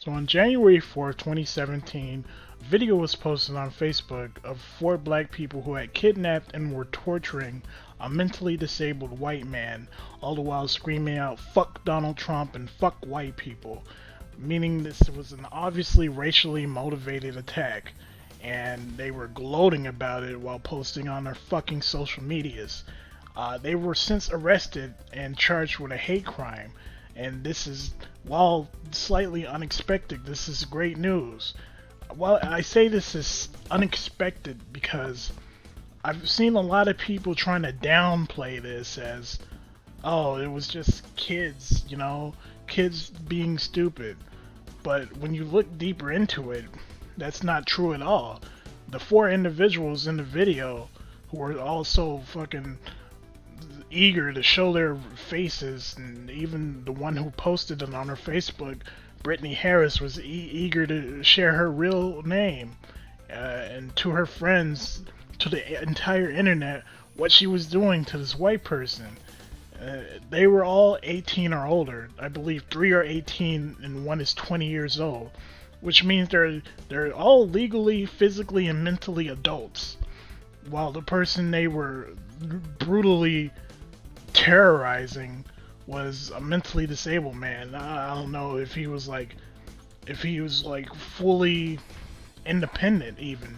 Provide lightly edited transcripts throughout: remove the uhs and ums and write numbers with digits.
So on January 4th, 2017, a video was posted on Facebook of four black people who had kidnapped and were torturing a mentally disabled white man, all the while screaming out "fuck Donald Trump" and "fuck white people," meaning this was an obviously racially motivated attack, and they were gloating about it while posting on their fucking social medias. They were since arrested and charged with a hate crime, and this is, while slightly unexpected, this is great news. Well, I say this is unexpected because I've seen a lot of people trying to downplay this as, oh, it was just kids, kids being stupid. But when you look deeper into it, that's not true at all. The four individuals in the video who were also fucking eager to show their faces, and even the one who posted it on her Facebook, Brittany Harris, was eager to share her real name and to her friends, to the entire internet, what she was doing to this white person. They were all 18 or older. I believe 3 are 18 and 1 is 20 years old, which means they're all legally, physically, and mentally adults. While the person they were brutally terrorizing was a mentally disabled man. I don't know if he was like fully independent even.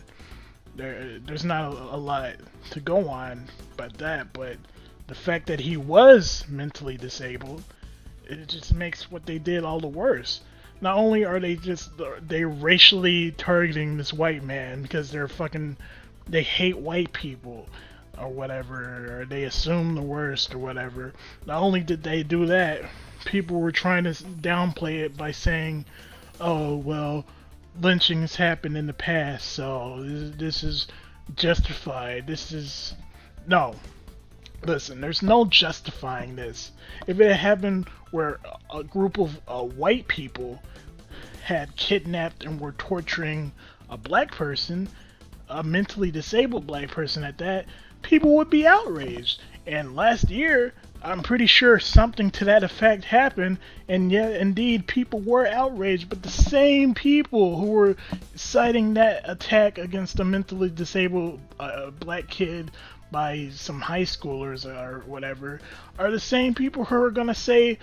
There's not a lot to go on but that, but the fact that he was mentally disabled, it just makes what they did all the worse. Not only are they racially targeting this white man because they hate white people or whatever, or they assume the worst or whatever. Not only did they do that, people were trying to downplay it by saying, oh, well, lynching has happened in the past, so this is justified. No. Listen, there's no justifying this. If it happened where a group of white people had kidnapped and were torturing a black person, a mentally disabled black person at that, people would be outraged. And last year, I'm pretty sure something to that effect happened, and yet indeed people were outraged, but the same people who were citing that attack against a mentally disabled black kid by some high schoolers or whatever are the same people who are gonna say,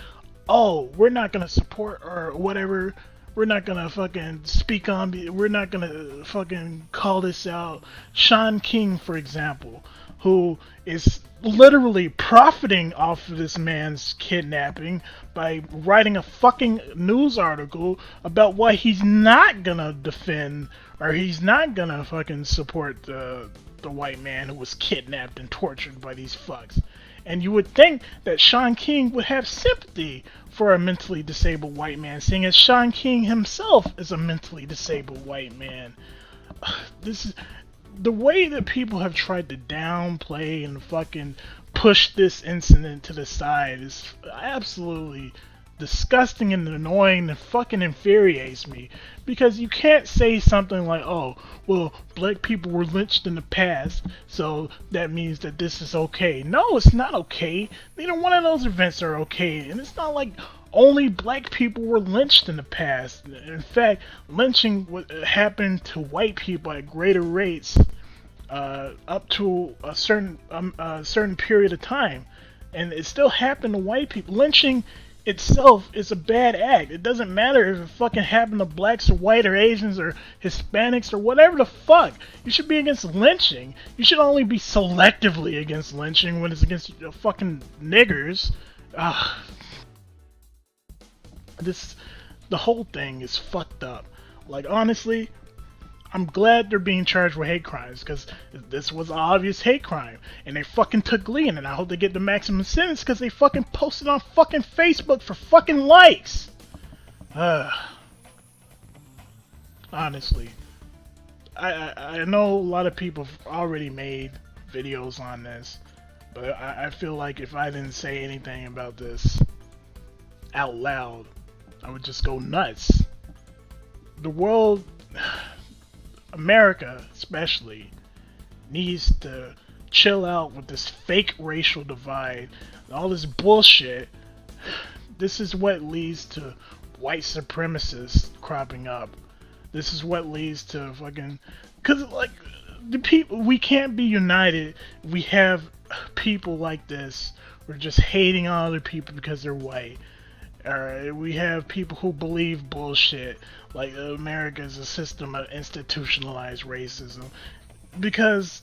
oh, we're not gonna support or whatever, we're not gonna fucking speak on, we're not gonna fucking call this out. Sean King, for example, who is literally profiting off of this man's kidnapping by writing a fucking news article about why he's not gonna defend or he's not gonna fucking support the white man who was kidnapped and tortured by these fucks. And you would think that Sean King would have sympathy for a mentally disabled white man, seeing as Sean King himself is a mentally disabled white man. This is the way that people have tried to downplay and fucking push this incident to the side is absolutely disgusting and annoying and fucking infuriates me, because you can't say something like, oh, well, black people were lynched in the past, so that means that this is okay. No, it's not okay. Neither one of those events are okay, and it's not like only black people were lynched in the past. In fact, lynching happened to white people at greater rates up to a certain period of time, and it still happened to white people. Lynching itself is a bad act. It doesn't matter if it fucking happened to blacks or white or Asians or Hispanics or whatever the fuck. You should be against lynching. You should only be selectively against lynching when it's against fucking niggers. The whole thing is fucked up. Like, honestly, I'm glad they're being charged with hate crimes, because this was an obvious hate crime, and they fucking took glee in it. And I hope they get the maximum sentence because they fucking posted on fucking Facebook for fucking likes. Honestly, I know a lot of people have already made videos on this, but I feel like if I didn't say anything about this out loud, I would just go nuts. The world, America especially, needs to chill out with this fake racial divide and all this bullshit. This is what leads to white supremacists cropping up. This is what leads to fucking, cause like the people, we can't be united. We have people like this. We're just hating on other people because they're white. Alright, we have people who believe bullshit, like America is a system of institutionalized racism. Because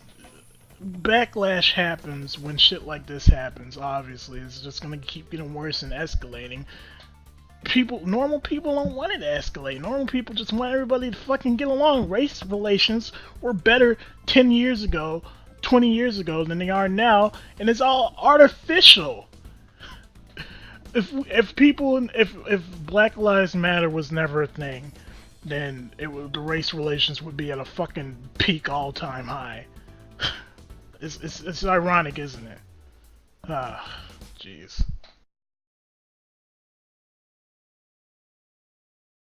backlash happens when shit like this happens, obviously. It's just gonna keep getting worse and escalating. Normal people don't want it to escalate. Normal people just want everybody to fucking get along. Race relations were better 10 years ago, 20 years ago than they are now, and it's all artificial. If Black Lives Matter was never a thing, then the race relations would be at a fucking peak all-time high. It's ironic, isn't it? Ah, jeez.